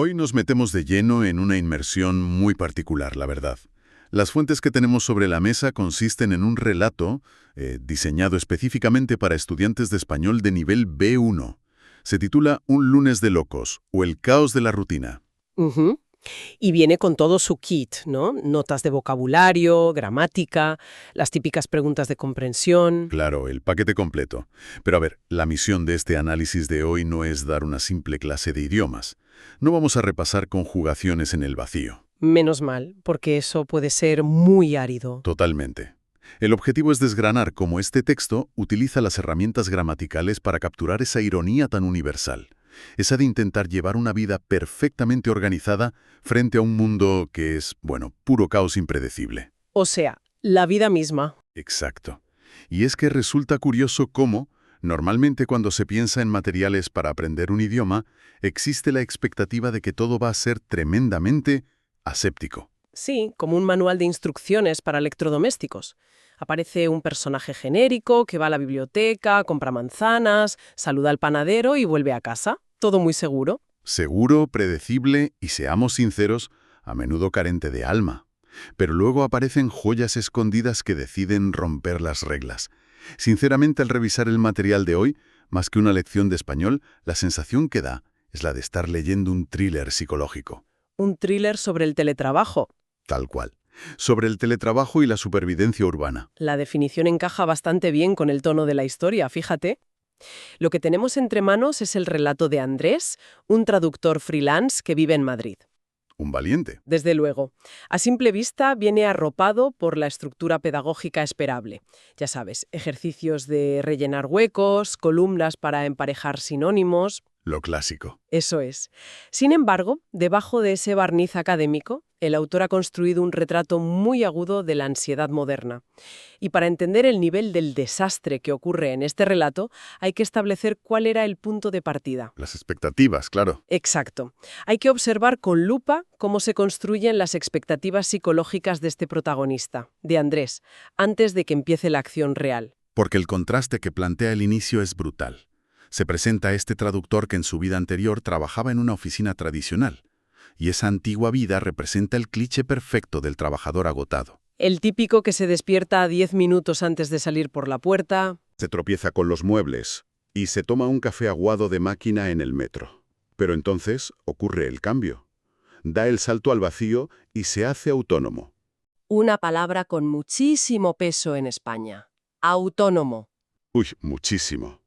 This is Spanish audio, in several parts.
Hoy nos metemos de lleno en una inmersión muy particular, la verdad. Las fuentes que tenemos sobre la mesa consisten en un relato diseñado específicamente para estudiantes de español de nivel B1. Se titula Un lunes de locos o El caos de la rutina. Ujú. Y viene con todo su kit, ¿no? Notas de vocabulario, gramática, las típicas preguntas de comprensión. Claro, el paquete completo. Pero a ver, la misión de este análisis de hoy no es dar una simple clase de idiomas. No vamos a repasar conjugaciones en el vacío. Menos mal, porque eso puede ser muy árido. Totalmente. El objetivo es desgranar cómo este texto utiliza las herramientas gramaticales para capturar esa ironía tan universal, esa de intentar llevar una vida perfectamente organizada frente a un mundo que es, bueno, puro caos impredecible. O sea, la vida misma. Exacto. Y es que resulta curioso cómo, normalmente cuando se piensa en materiales para aprender un idioma, existe la expectativa de que todo va a ser tremendamente aséptico. Sí, como un manual de instrucciones para electrodomésticos. Aparece un personaje genérico que va a la biblioteca, compra manzanas, saluda al panadero y vuelve a casa. Todo muy seguro. Seguro, predecible y, seamos sinceros, a menudo carente de alma. Pero luego aparecen joyas escondidas que deciden romper las reglas. Sinceramente, al revisar el material de hoy, más que una lección de español, la sensación que da es la de estar leyendo un thriller psicológico. Un thriller sobre el teletrabajo. Tal cual. Sobre el teletrabajo y la supervivencia urbana. La definición encaja bastante bien con el tono de la historia, fíjate. Lo que tenemos entre manos es el relato de Andrés, un traductor freelance que vive en Madrid. Un valiente. Desde luego. A simple vista viene arropado por la estructura pedagógica esperable. Ya sabes, ejercicios de rellenar huecos, columnas para emparejar sinónimos. Lo clásico. Eso es. Sin embargo, debajo de ese barniz académico, el autor ha construido un retrato muy agudo de la ansiedad moderna. Y para entender el nivel del desastre que ocurre en este relato, hay que establecer cuál era el punto de partida. Las expectativas, claro. Exacto. Hay que observar con lupa cómo se construyen las expectativas psicológicas de este protagonista, de Andrés, antes de que empiece la acción real. Porque el contraste que plantea el inicio es brutal. Se presenta a este traductor que en su vida anterior trabajaba en una oficina tradicional, y esa antigua vida representa el cliché perfecto del trabajador agotado. El típico que se despierta 10 minutos antes de salir por la puerta. Se tropieza con los muebles y se toma un café aguado de máquina en el metro. Pero entonces ocurre el cambio. Da el salto al vacío y se hace autónomo. Una palabra con muchísimo peso en España. Autónomo. Uy, muchísimo.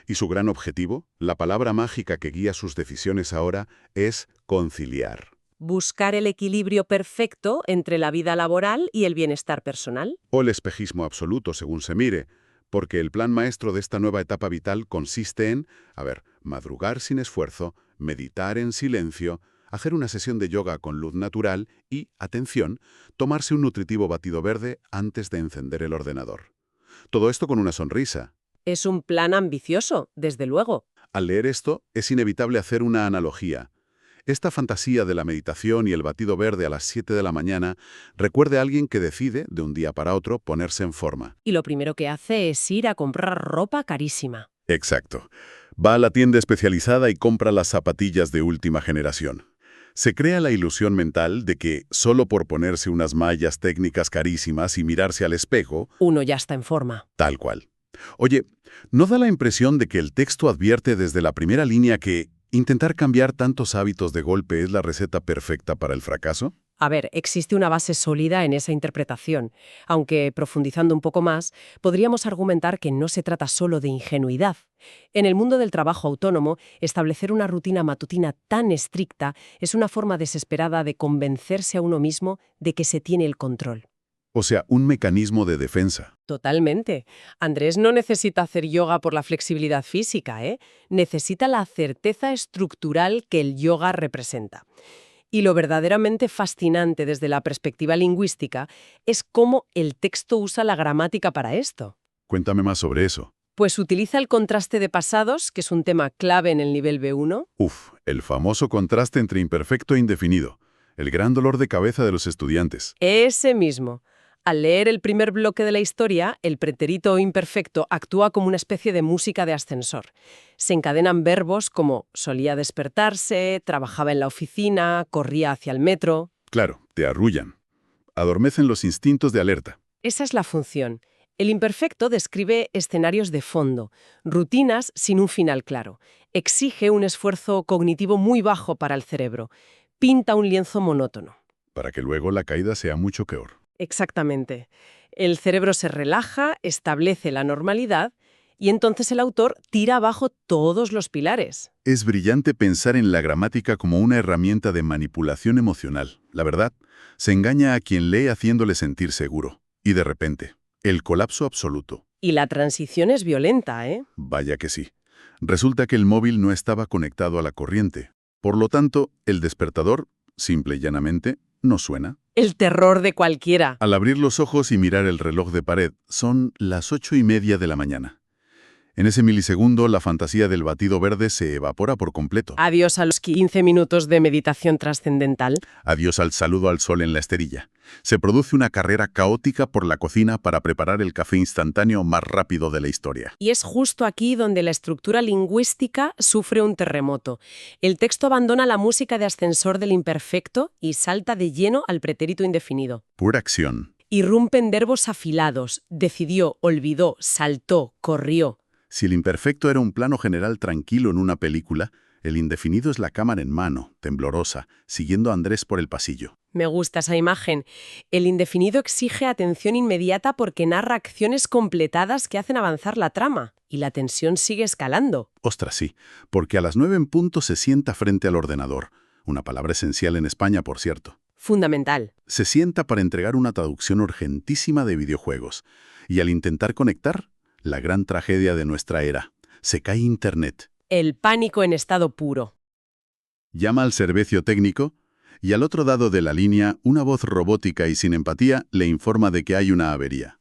Y su gran objetivo, la palabra mágica que guía sus decisiones ahora, es conciliar. Buscar el equilibrio perfecto entre la vida laboral y el bienestar personal. O el espejismo absoluto, según se mire, porque el plan maestro de esta nueva etapa vital consiste en, madrugar sin esfuerzo, meditar en silencio, hacer una sesión de yoga con luz natural y, atención, tomarse un nutritivo batido verde antes de encender el ordenador. Todo esto con una sonrisa. Es un plan ambicioso, desde luego. Al leer esto, es inevitable hacer una analogía. Esta fantasía de la meditación y el batido verde a las 7 de la mañana recuerda a alguien que decide, de un día para otro, ponerse en forma. Y lo primero que hace es ir a comprar ropa carísima. Exacto. Va a la tienda especializada y compra las zapatillas de última generación. Se crea la ilusión mental de que, solo por ponerse unas mallas técnicas carísimas y mirarse al espejo, uno ya está en forma. tal cual. Oye, ¿no da la impresión de que el texto advierte desde la primera línea que intentar cambiar tantos hábitos de golpe es la receta perfecta para el fracaso? A ver, existe una base sólida en esa interpretación, aunque, profundizando un poco más, podríamos argumentar que no se trata solo de ingenuidad. En el mundo del trabajo autónomo, establecer una rutina matutina tan estricta es una forma desesperada de convencerse a uno mismo de que se tiene el control. O sea, un mecanismo de defensa. Totalmente. Andrés no necesita hacer yoga por la flexibilidad física, ¿eh? Necesita la certeza estructural que el yoga representa. Y lo verdaderamente fascinante desde la perspectiva lingüística es cómo el texto usa la gramática para esto. Cuéntame más sobre eso. Pues utiliza el contraste de pasados, que es un tema clave en el nivel B1. El famoso contraste entre imperfecto e indefinido. El gran dolor de cabeza de los estudiantes. Ese mismo. al leer el primer bloque de la historia, el pretérito imperfecto actúa como una especie de música de ascensor. Se encadenan verbos como solía despertarse, trabajaba en la oficina, corría hacia el metro. Claro, te arrullan. Adormecen los instintos de alerta. Esa es la función. El imperfecto describe escenarios de fondo, rutinas sin un final claro. Exige un esfuerzo cognitivo muy bajo para el cerebro. Pinta un lienzo monótono. Para que luego la caída sea mucho peor. Exactamente. El cerebro se relaja, establece la normalidad y entonces el autor tira abajo todos los pilares. Es brillante pensar en la gramática como una herramienta de manipulación emocional. La verdad, se engaña a quien lee haciéndole sentir seguro. Y de repente, el colapso absoluto. Y la transición es violenta, ¿eh? Vaya que sí. Resulta que el móvil no estaba conectado a la corriente. Por lo tanto, el despertador, simple y llanamente, no suena. El terror de cualquiera. Al abrir los ojos y mirar el reloj de pared, son las 8:30 de la mañana. En ese milisegundo, la fantasía del batido verde se evapora por completo. Adiós a los 15 minutos de meditación trascendental. Adiós al saludo al sol en la esterilla. Se produce una carrera caótica por la cocina para preparar el café instantáneo más rápido de la historia. Y es justo aquí donde la estructura lingüística sufre un terremoto. El texto abandona la música de ascensor del imperfecto y salta de lleno al pretérito indefinido. Pura acción. Irrumpen verbos afilados. Decidió, olvidó, saltó, corrió. Si el imperfecto era un plano general tranquilo en una película, el indefinido es la cámara en mano, temblorosa, siguiendo a Andrés por el pasillo. Me gusta esa imagen. El indefinido exige atención inmediata porque narra acciones completadas que hacen avanzar la trama. Y la tensión sigue escalando. Ostras, sí, porque a las 9 en punto se sienta frente al ordenador. Una palabra esencial en España, por cierto. Fundamental. Se sienta para entregar una traducción urgentísima de videojuegos. Y al intentar conectar, la gran tragedia de nuestra era. Se cae Internet. El pánico en estado puro. Llama al servicio técnico y al otro lado de la línea, una voz robótica y sin empatía le informa de que hay una avería.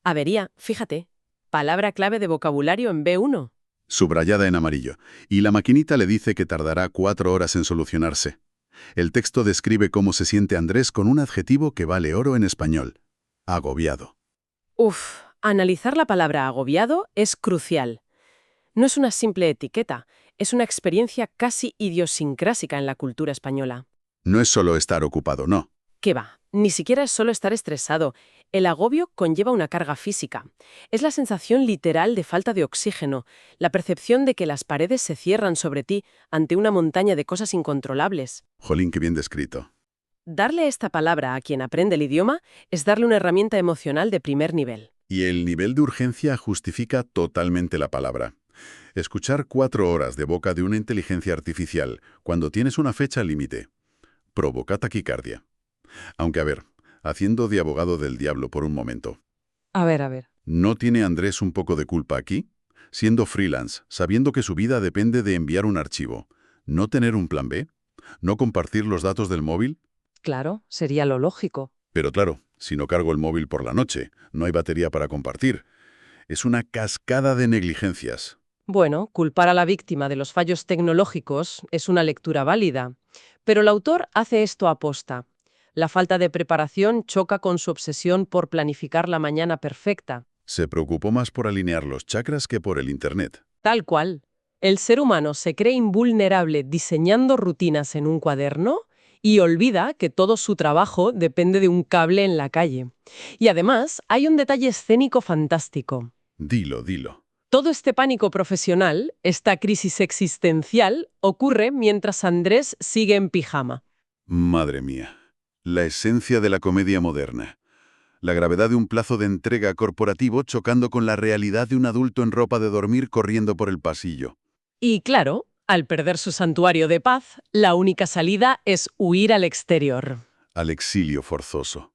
Avería, fíjate. Palabra clave de vocabulario en B1. Subrayada en amarillo. Y la maquinita le dice que tardará 4 horas en solucionarse. El texto describe cómo se siente Andrés con un adjetivo que vale oro en español. Agobiado. Uf, analizar la palabra agobiado es crucial. No es una simple etiqueta, es una experiencia casi idiosincrásica en la cultura española. No es solo estar ocupado, no. ¿Qué va? Ni siquiera es solo estar estresado. El agobio conlleva una carga física. Es la sensación literal de falta de oxígeno, la percepción de que las paredes se cierran sobre ti ante una montaña de cosas incontrolables. Jolín, qué bien descrito. Darle esta palabra a quien aprende el idioma es darle una herramienta emocional de primer nivel. Y el nivel de urgencia justifica totalmente la palabra. Escuchar 4 horas de boca de una inteligencia artificial cuando tienes una fecha límite provoca taquicardia. Aunque, a ver, haciendo de abogado del diablo por un momento. A ver. ¿No tiene Andrés un poco de culpa aquí? Siendo freelance, sabiendo que su vida depende de enviar un archivo, ¿no tener un plan B? ¿No compartir los datos del móvil? Claro, sería lo lógico. Pero claro, si no cargo el móvil por la noche, no hay batería para compartir. Es una cascada de negligencias. Bueno, culpar a la víctima de los fallos tecnológicos es una lectura válida, pero el autor hace esto aposta. La falta de preparación choca con su obsesión por planificar la mañana perfecta. Se preocupó más por alinear los chakras que por el Internet. Tal cual. El ser humano se cree invulnerable diseñando rutinas en un cuaderno y olvida que todo su trabajo depende de un cable en la calle. Y además, hay un detalle escénico fantástico. Dilo. Todo este pánico profesional, esta crisis existencial, ocurre mientras Andrés sigue en pijama. Madre mía. La esencia de la comedia moderna. La gravedad de un plazo de entrega corporativo chocando con la realidad de un adulto en ropa de dormir corriendo por el pasillo. Y claro, al perder su santuario de paz, la única salida es huir al exterior. Al exilio forzoso,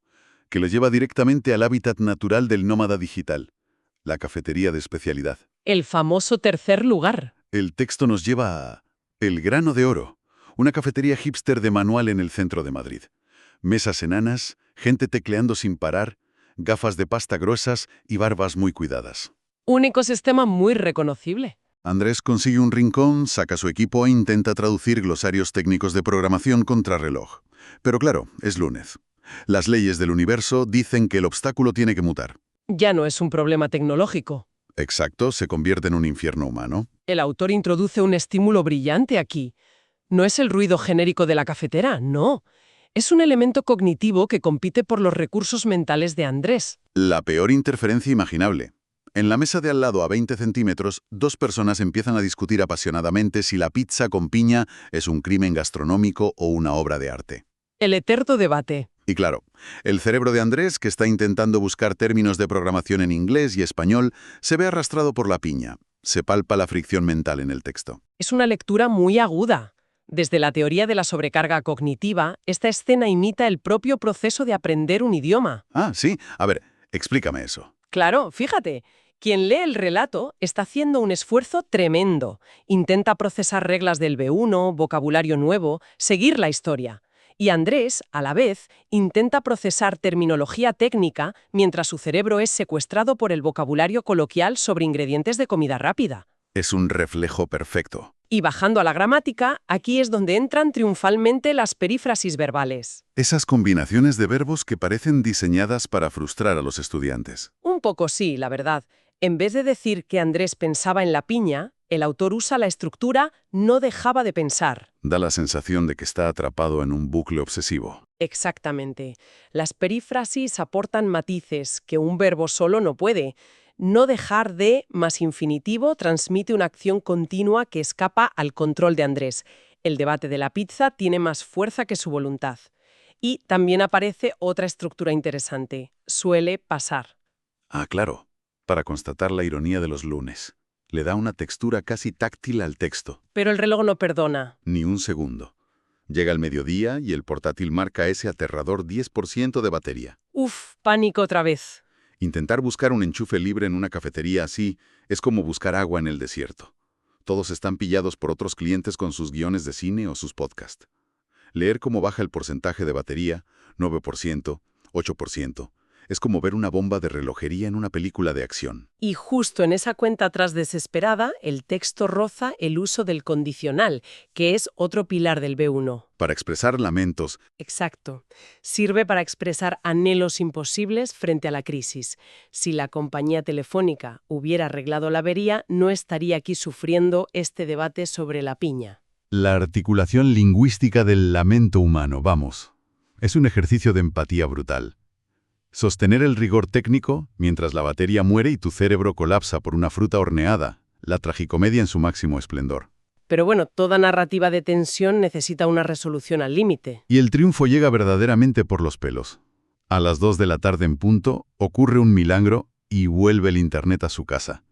que lo lleva directamente al hábitat natural del nómada digital. La cafetería de especialidad. El famoso tercer lugar. El texto nos lleva a El Grano de Oro, una cafetería hipster de manual en el centro de Madrid. Mesas enanas, gente tecleando sin parar, gafas de pasta gruesas y barbas muy cuidadas. Un ecosistema muy reconocible. Andrés consigue un rincón, saca su equipo e intenta traducir glosarios técnicos de programación contrarreloj. Pero claro, es lunes. Las leyes del universo dicen que el obstáculo tiene que mutar. Ya no es un problema tecnológico. Exacto, se convierte en un infierno humano. El autor introduce un estímulo brillante aquí. No es el ruido genérico de la cafetera, no. Es un elemento cognitivo que compite por los recursos mentales de Andrés. La peor interferencia imaginable. En la mesa de al lado a 20 centímetros, dos personas empiezan a discutir apasionadamente si la pizza con piña es un crimen gastronómico o una obra de arte. El eterno debate. Y claro, el cerebro de Andrés, que está intentando buscar términos de programación en inglés y español, se ve arrastrado por la piña. Se palpa la fricción mental en el texto. Es una lectura muy aguda. Desde la teoría de la sobrecarga cognitiva, esta escena imita el propio proceso de aprender un idioma. Ah, sí. A ver, explícame eso. Claro, fíjate. Quien lee el relato está haciendo un esfuerzo tremendo. Intenta procesar reglas del B1, vocabulario nuevo, seguir la historia. Y Andrés, a la vez, intenta procesar terminología técnica mientras su cerebro es secuestrado por el vocabulario coloquial sobre ingredientes de comida rápida. Es un reflejo perfecto. Y bajando a la gramática, aquí es donde entran triunfalmente las perífrasis verbales. Esas combinaciones de verbos que parecen diseñadas para frustrar a los estudiantes. Un poco sí, la verdad. En vez de decir que Andrés pensaba en la piña, el autor usa la estructura no dejaba de pensar. Da la sensación de que está atrapado en un bucle obsesivo. Exactamente. Las perífrasis aportan matices que un verbo solo no puede. No dejar de más infinitivo transmite una acción continua que escapa al control de Andrés. El debate de la pizza tiene más fuerza que su voluntad. Y también aparece otra estructura interesante. Suele pasar. Ah, claro. Para constatar la ironía de los lunes. Le da una textura casi táctil al texto. Pero el reloj no perdona. Ni un segundo. Llega el mediodía y el portátil marca ese aterrador 10% de batería. Uf, pánico otra vez. Intentar buscar un enchufe libre en una cafetería así es como buscar agua en el desierto. Todos están pillados por otros clientes con sus guiones de cine o sus podcasts. Leer cómo baja el porcentaje de batería, 9%, 8%, es como ver una bomba de relojería en una película de acción. Y justo en esa cuenta atrás desesperada, el texto roza el uso del condicional, que es otro pilar del B1. Para expresar lamentos. Exacto. Sirve para expresar anhelos imposibles frente a la crisis. Si la compañía telefónica hubiera arreglado la avería, no estaría aquí sufriendo este debate sobre la piña. La articulación lingüística del lamento humano, vamos. Es un ejercicio de empatía brutal. Sostener el rigor técnico mientras la batería muere y tu cerebro colapsa por una fruta horneada. La tragicomedia en su máximo esplendor. Pero bueno, toda narrativa de tensión necesita una resolución al límite. Y el triunfo llega verdaderamente por los pelos. A las 2 de la tarde en punto, ocurre un milagro y vuelve el internet a su casa.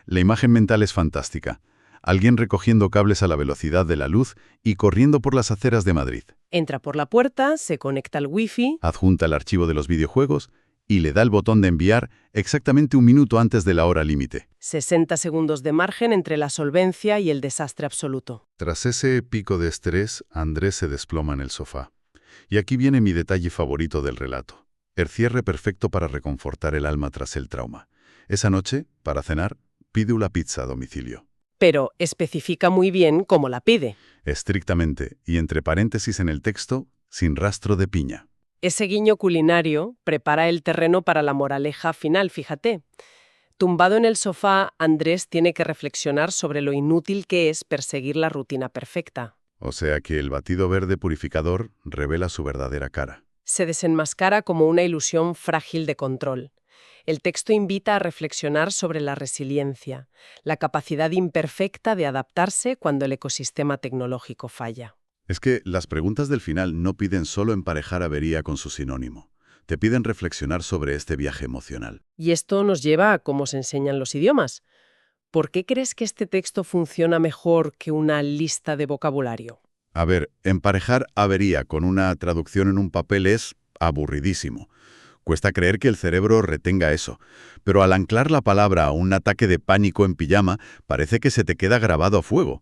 La imagen mental es fantástica. Alguien recogiendo cables a la velocidad de la luz y corriendo por las aceras de Madrid. Entra por la puerta, se conecta al wifi. Adjunta el archivo de los videojuegos y le da el botón de enviar exactamente un minuto antes de la hora límite. 60 segundos de margen entre la solvencia y el desastre absoluto. Tras ese pico de estrés, Andrés se desploma en el sofá. Y aquí viene mi detalle favorito del relato. El cierre perfecto para reconfortar el alma tras el trauma. Esa noche, para cenar, pide una pizza a domicilio. Pero especifica muy bien cómo la pide. Estrictamente, y entre paréntesis en el texto, sin rastro de piña. Ese guiño culinario prepara el terreno para la moraleja final, fíjate. Tumbado en el sofá, Andrés tiene que reflexionar sobre lo inútil que es perseguir la rutina perfecta. O sea que el batido verde purificador revela su verdadera cara. Se desenmascara como una ilusión frágil de control. El texto invita a reflexionar sobre la resiliencia, la capacidad imperfecta de adaptarse cuando el ecosistema tecnológico falla. Es que las preguntas del final no piden solo emparejar avería con su sinónimo. Te piden reflexionar sobre este viaje emocional. Y esto nos lleva a cómo se enseñan los idiomas. ¿Por qué crees que este texto funciona mejor que una lista de vocabulario? A ver, emparejar avería con una traducción en un papel es aburridísimo. Cuesta creer que el cerebro retenga eso, pero al anclar la palabra a un ataque de pánico en pijama, parece que se te queda grabado a fuego.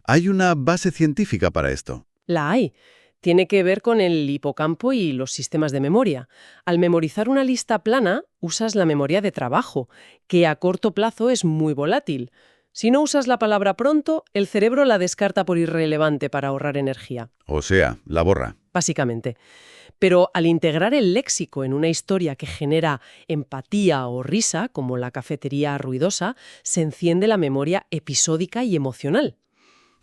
¿Hay una base científica para esto? La hay. Tiene que ver con el hipocampo y los sistemas de memoria. Al memorizar una lista plana, usas la memoria de trabajo, que a corto plazo es muy volátil. Si no usas la palabra pronto, el cerebro la descarta por irrelevante para ahorrar energía. O sea, la borra. básicamente. Pero al integrar el léxico en una historia que genera empatía o risa, como la cafetería ruidosa, se enciende la memoria episódica y emocional.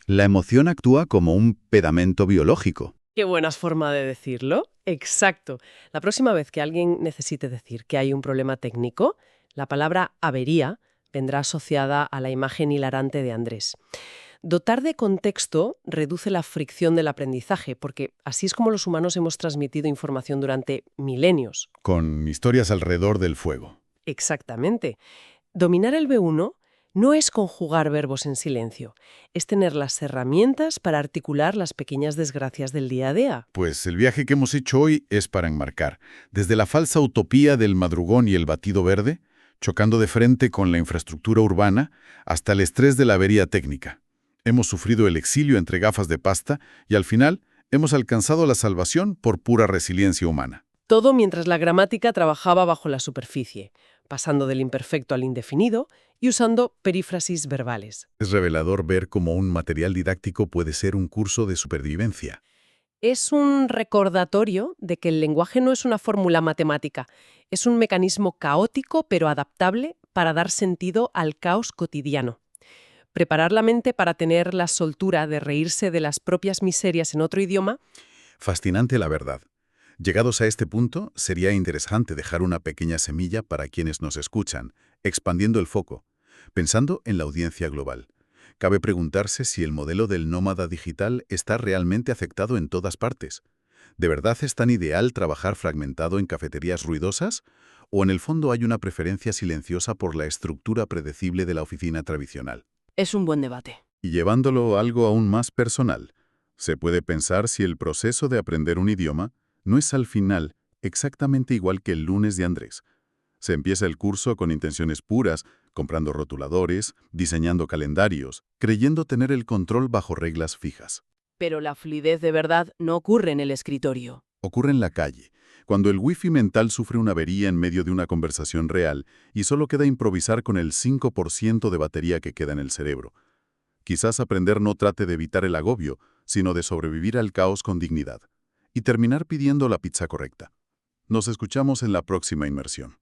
La emoción actúa como un pedamento biológico. Qué buena forma de decirlo. Exacto. La próxima vez que alguien necesite decir que hay un problema técnico, la palabra avería vendrá asociada a la imagen hilarante de Andrés. Dotar de contexto reduce la fricción del aprendizaje, porque así es como los humanos hemos transmitido información durante milenios. Con historias alrededor del fuego. Exactamente. Dominar el B1 no es conjugar verbos en silencio, es tener las herramientas para articular las pequeñas desgracias del día a día. Pues el viaje que hemos hecho hoy es para enmarcar, desde la falsa utopía del madrugón y el batido verde, chocando de frente con la infraestructura urbana, hasta el estrés de la avería técnica. Hemos sufrido el exilio entre gafas de pasta y al final hemos alcanzado la salvación por pura resiliencia humana. Todo mientras la gramática trabajaba bajo la superficie, pasando del imperfecto al indefinido y usando perífrasis verbales. Es revelador ver cómo un material didáctico puede ser un curso de supervivencia. Es un recordatorio de que el lenguaje no es una fórmula matemática, es un mecanismo caótico pero adaptable para dar sentido al caos cotidiano. Preparar la mente para tener la soltura de reírse de las propias miserias en otro idioma. Fascinante la verdad. Llegados a este punto, sería interesante dejar una pequeña semilla para quienes nos escuchan, expandiendo el foco, pensando en la audiencia global. Cabe preguntarse si el modelo del nómada digital está realmente aceptado en todas partes. ¿De verdad es tan ideal trabajar fragmentado en cafeterías ruidosas? ¿O en el fondo hay una preferencia silenciosa por la estructura predecible de la oficina tradicional? Es un buen debate. Y llevándolo a algo aún más personal, se puede pensar si el proceso de aprender un idioma no es al final exactamente igual que el lunes de Andrés. Se empieza el curso con intenciones puras, comprando rotuladores, diseñando calendarios, creyendo tener el control bajo reglas fijas. Pero la fluidez de verdad no ocurre en el escritorio. Ocurre en la calle, cuando el wifi mental sufre una avería en medio de una conversación real y solo queda improvisar con el 5% de batería que queda en el cerebro. Quizás aprender no trate de evitar el agobio, sino de sobrevivir al caos con dignidad y terminar pidiendo la pizza correcta. Nos escuchamos en la próxima inmersión.